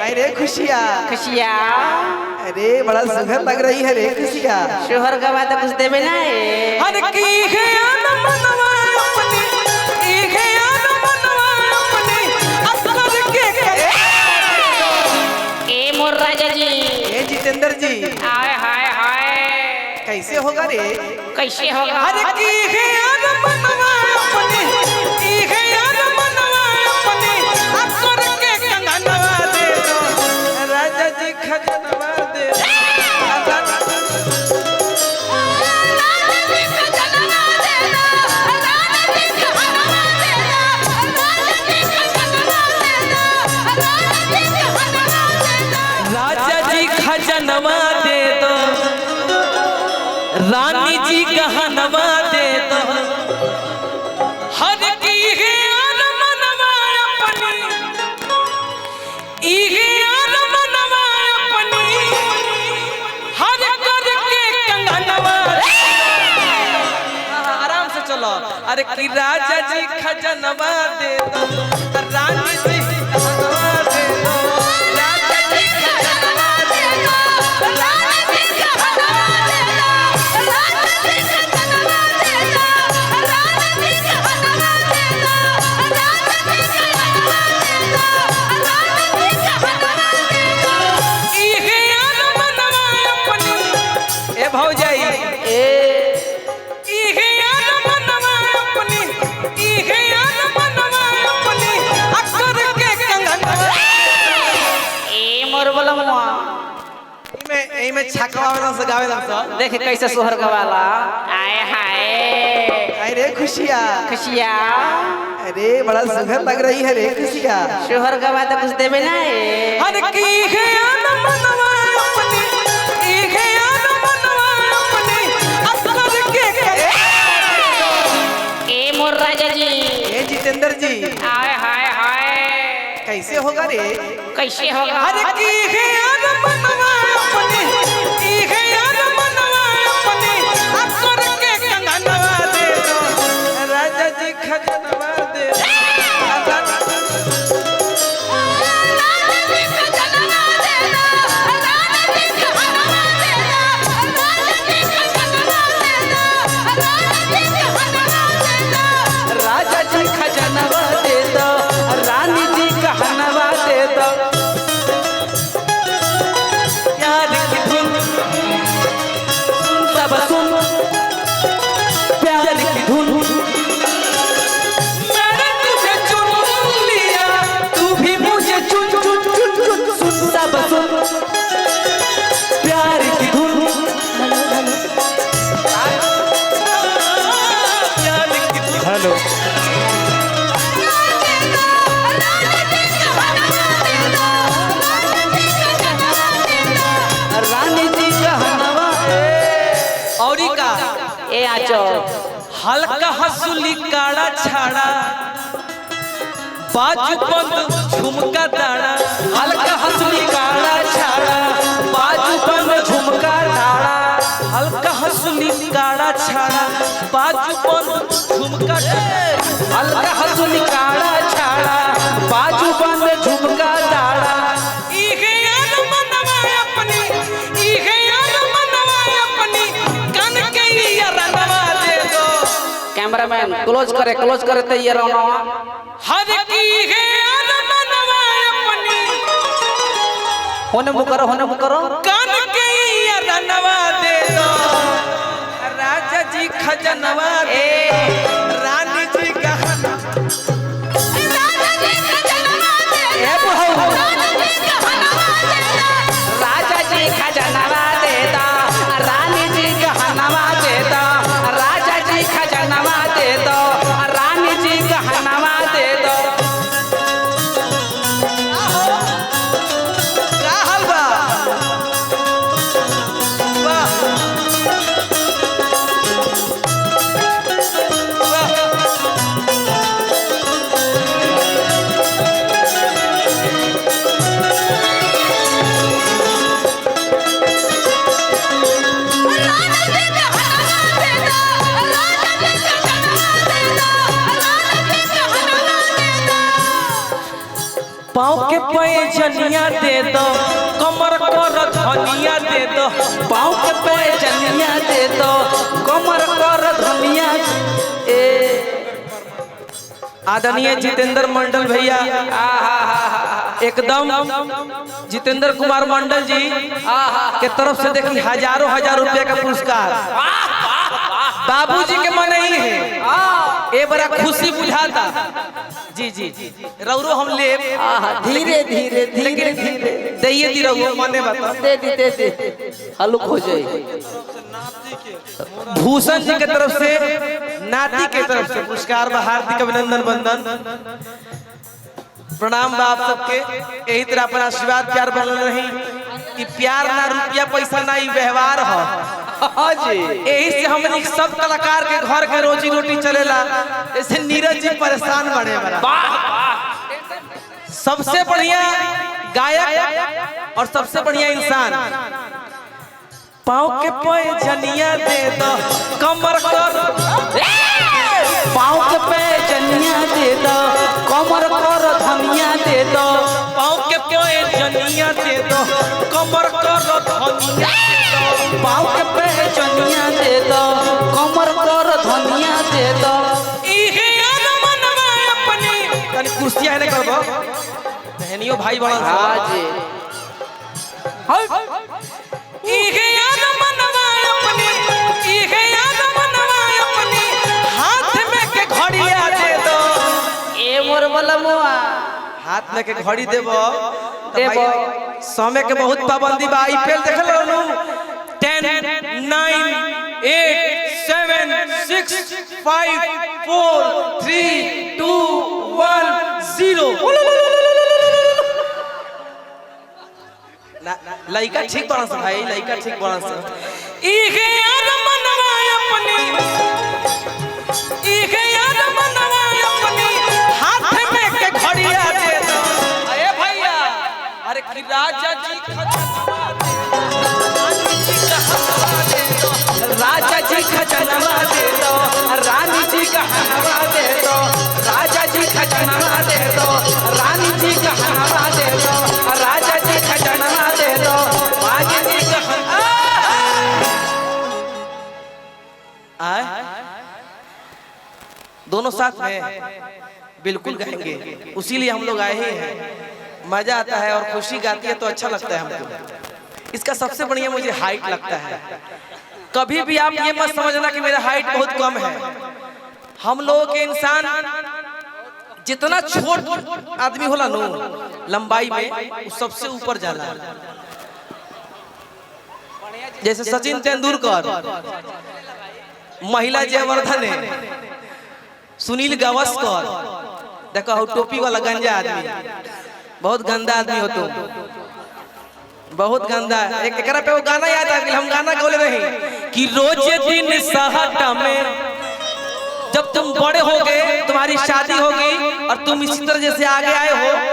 अरे खुशिया खुशिया अरे बड़ा सुघर लग रही है रे खुशिया। शोहर का बात कुछ देवे ना है। हर की है मनवा अपनी ई है मनवा अपनी असर के करे। ए मोर राजा जी ए जितेंद्र जी हाय हाय हाय कैसे होगा रे? कैसे होगा? हर की है मनवा अपनी ई है मनवा अपनी असर के कंगनवा दे दो राजा जी खजनवा दे दो। राजा जी खजनवा दे दो रानी जी गहनवा दे दो हर की है मनवा अपनी ई है मनवा अपनी हर करके कंगनवा। आराम से चलो। अरे की राजा जी खजनवा दे दो रानी जी गहनवा दे दो राजा जी खजनवा दे दो रानी जी गहनवा दे दो राजा जी खजनवा दे दो रानी जी गहनवा दे दो राजा जी गहनवा दे दो रानी जी गहनवा दे दो ई है मनवा अपनी। ए भौजाई ए ई है मनवा अपनी ई है मनवा अपनी अकर के कंगनवा। ए मोर बलमुआ इमे छकवावे से गावे दम देख कैसे सोहर गवाला। आय हाय अरे खुशिया खुशिया अरे बड़ा सुघर लग रही है रे खुशिया। शोहर का बात कुछ देवे ना है। हर की है मनवा अपनी ई है मनवा अपनी असर के करे। ए मोर राजा जी ए जितेंद्र जी हाय हाय हाय कैसे होगा रे? कैसे होगा? हर की है मनवा अपनी ई है मनवा अपनी असर के कंगनवा दे दो राजा जी खजनवा दे दो। राजा जी खजनवा दे दो रानी जी कहनवा दे दो प्यार की धुन सब सुन प्यार की धुन मैंने तुझे चुन लिया तू भी मुझे चुन चुन चुन चुन सुन सब सुन प्यार की धुन प्यार की धुन। हेलो रानी जी कहनवा औरी का ए आचो हल्का हंसुली काड़ा छाड़ा बाजू बंद झुमका दाड़ा हल्का हंसुली काड़ा छाड़ा बाजू बंद झुमका दाड़ा हल्का हंसुली काड़ा छाड़ा बाजू बंद झुमका हल्का हंसुली काड़ा छाड़ा बाजू बंद झुमका दाड़ा ई है मनवा अपनी ई है मनवा अपनी कन के रनवा दे दो। कैमरामैन क्लोज करे तो ये रहना हर की है मनवा अपनी होने मुकरो कन के रनवा दे दो राजा जी खजनवा दे रानी जी गहना ए बुढ़ऊ राजा जी खजनवा दे दो रानी जी गहनवा दे दो राजा जी खजनवा दे दो रानी जी गहनवा दे दो। का हलवा वाह जनिया दे दो कमर कर धनिया दे दो पाँव के पे जनिया दे दो कमर कर धनिया ए आदरणीय जितेंद्र मंडल भैया एकदम जितेंद्र कुमार मंडल जी के तरफ से देखिए हजारों हजार रुपया का पुरस्कार बाबूजी के मन नहीं है ये बड़ा खुशी बुझाता जी जी जी रौरो हम ले धीरे धीरे धीरे धीरे दइए दी रौरो मने बता दे हल्क हो जाए। भूषण जी के तरफ से नाती के तरफ से पुरस्कार हार्दिक अभिनंदन बंदन प्रणाम बा आप सबके यही तरह अपना आशीर्वाद प्यार बनल रही कि प्यार ना रुपया पैसा ना ही व्यवहार हो यही से हम सब कलाकार के घर के रोजी रोटी चलेला जैसे नीरज जी परेशान बने सबसे बढ़िया गायक और सबसे बढ़िया इंसान पाँव के पे जनिया दे दो कमर कर पाँव के पे जनिया दे दो कमर कर धनिया दे दो पाँव के पे जनिया दे दो कमर कर धनिया दे दो पाँव के पे जनिया दे दो कमर कर धनिया दे दो इहे याद मनवा अपनी तनी कुर्सियां है करबो बहनियों भाई बड़ा हां जी इहे याद मनवा अपनी इहे याद मनवा अपनी हाथ में के घड़िया दे दो ए मोर बलमुआ हाथ में के घड़ी देबो देबो समय के बहुत पाबंदी बा आईपीएल देख लो 10 9 8 7 6 5 4 3 2 1 0 लइका ठीक बना सा भाई लइका ठीक बना सा इहे याद मनवा अपनी इहे याद मनवा अपनी हाथ में के घड़िया दे दो अरे भैया अरे कि राजा जी राजा जी खजनवा दे दो रानी जी गहनवा दे दो राजा जी खजनवा दे दो रानी जी गहनवा दे दो राजा जी खजनवा दे दो राजा जी दोनों साथ में बिल्कुल गाएंगे उसीलिए हम लोग आए ही हैं मजा आता है और खुशी गाती है तो अच्छा लगता है हमको। इसका सबसे बढ़िया मुझे हाइट लगता है कभी भी आप ये मत समझना कि मेरा हाइट बहुत कम है हम लोगों के इंसान जितना छोट आदमी होला नो लंबाई में सबसे ऊपर जाला जैसे सचिन तेंदुलकर महिला जयवर्धन सुनील गावस्कर देखो हो टोपी वाला गंजा आदमी बहुत गंदा आदमी हो तुम बहुत गंदा एक एकरा पे वो गाना याद आ गया हम गाना गौले रहे कि रोज दिन सहटा में जब तुम बड़े हो गए तुम्हारी शादी होगी और तुम इसी तरह जैसे आगे आए हो